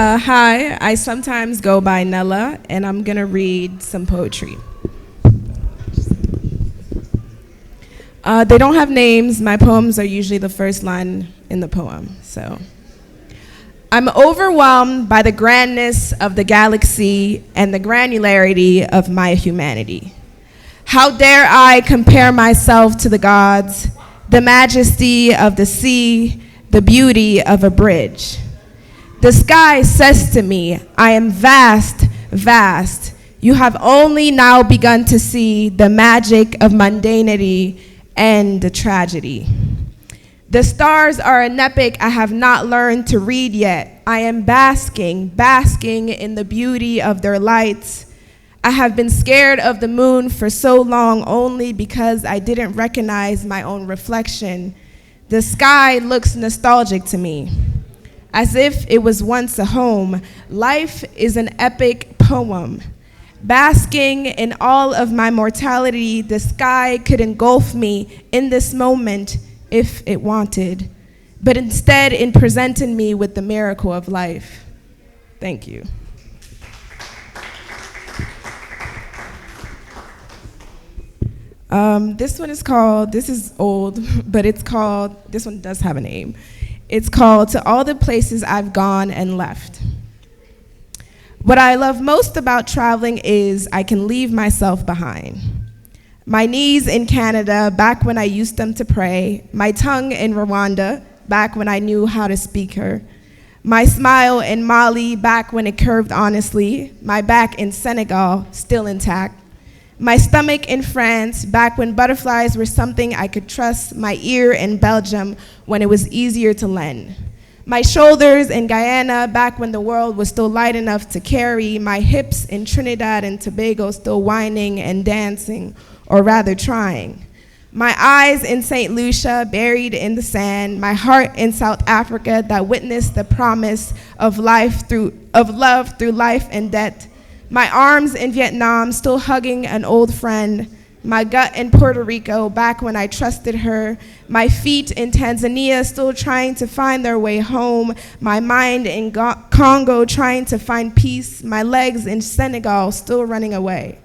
Hi, I sometimes go by Nella, and I'm gonna read some poetry. They don't have names. My poems are usually the first line in the poem. So, I'm overwhelmed by the grandness of the galaxy and the granularity of my humanity. How dare I compare myself to the gods, the majesty of the sea, the beauty of a bridge? The sky says to me, I am vast, vast. You have only now begun to see the magic of mundanity and the tragedy. The stars are an epic I have not learned to read yet. I am basking, basking in the beauty of their lights. I have been scared of the moon for so long only because I didn't recognize my own reflection. The sky looks nostalgic to me, as if it was once a home. Life is an epic poem. Basking in all of my mortality, the sky could engulf me in this moment if it wanted, but instead it presented me with the miracle of life. Thank you. This is old, but this one does have a name. It's called To All the Places I've Gone and Left. What I love most about traveling is I can leave myself behind. My knees in Canada, back when I used them to pray. My tongue in Rwanda, back when I knew how to speak her. My smile in Mali, back when it curved honestly. My back in Senegal, still intact. My stomach in France, back when butterflies were something I could trust. My ear in Belgium, when it was easier to lend. My shoulders in Guyana, back when the world was still light enough to carry. My hips in Trinidad and Tobago, still whining and dancing, or rather trying. My eyes in St. Lucia, buried in the sand. My heart in South Africa, that witnessed the promise of love through life and death. My arms in Vietnam, still hugging an old friend. My gut in Puerto Rico, back when I trusted her. My feet in Tanzania, still trying to find their way home. My mind in Congo, trying to find peace. My legs in Senegal, still running away.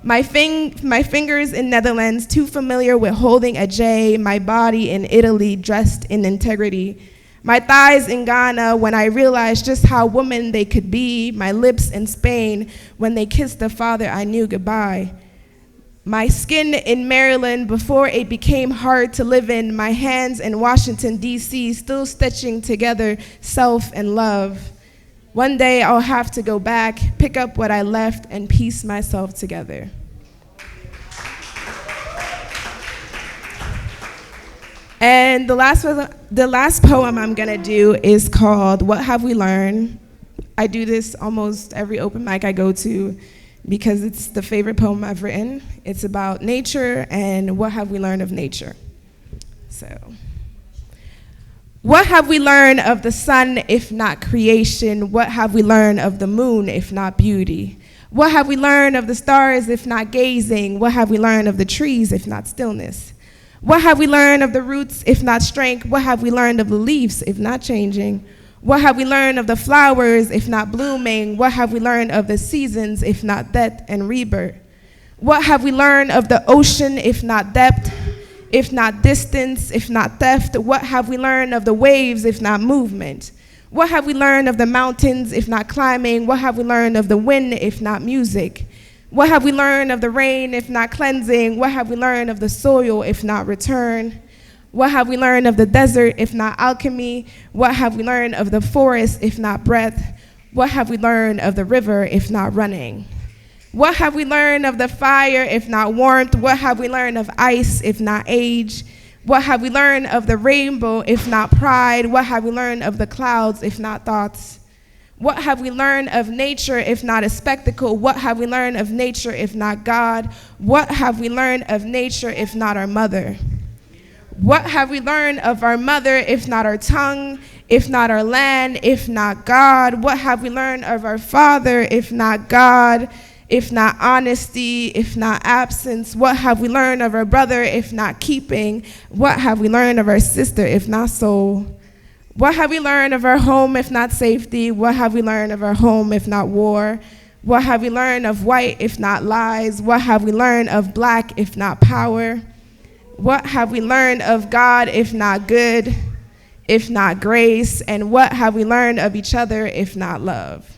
My fingers in Netherlands, too familiar with holding a J. My body in Italy, dressed in integrity. My thighs in Ghana, when I realized just how woman they could be. My lips in Spain, when they kissed the father I knew goodbye. My skin in Maryland, before it became hard to live in. My hands in Washington, D.C., still stitching together self and love. One day I'll have to go back, pick up what I left, and piece myself together. And the last poem I'm gonna do is called What Have We Learned? I do this almost every open mic I go to because it's the favorite poem I've written. It's about nature and what have we learned of nature. So, what have we learned of the sun if not creation? What have we learned of the moon if not beauty? What have we learned of the stars if not gazing? What have we learned of the trees if not stillness? What have we learned of the roots if not strength? What have we learned of the leaves if not changing? What have we learned of the flowers if not blooming? What have we learned of the seasons if not death and rebirth? What have we learned of the ocean if not depth, if not distance, if not theft? What have we learned of the waves if not movement? What have we learned of the mountains if not climbing? What have we learned of the wind if not music? What have we learned of the rain if not cleansing? What have we learned of the soil if not return? What have we learned of the desert if not alchemy? What have we learned of the forest if not breath? What have we learned of the river if not running? What have we learned of the fire if not warmth? What have we learned of ice if not age? What have we learned of the rainbow if not pride? What have we learned of the clouds if not thoughts? What have we learned of nature if not a spectacle? What have we learned of nature if not God? What have we learned of nature if not our mother? What have we learned of our mother if not our tongue, if not our land, if not God? What have we learned of our father if not God, if not honesty, if not absence? What have we learned of our brother if not keeping? What have we learned of our sister if not soul? What have we learned of our home if not safety? What have we learned of our home if not war? What have we learned of white if not lies? What have we learned of black if not power? What have we learned of God if not good, if not grace? And what have we learned of each other if not love?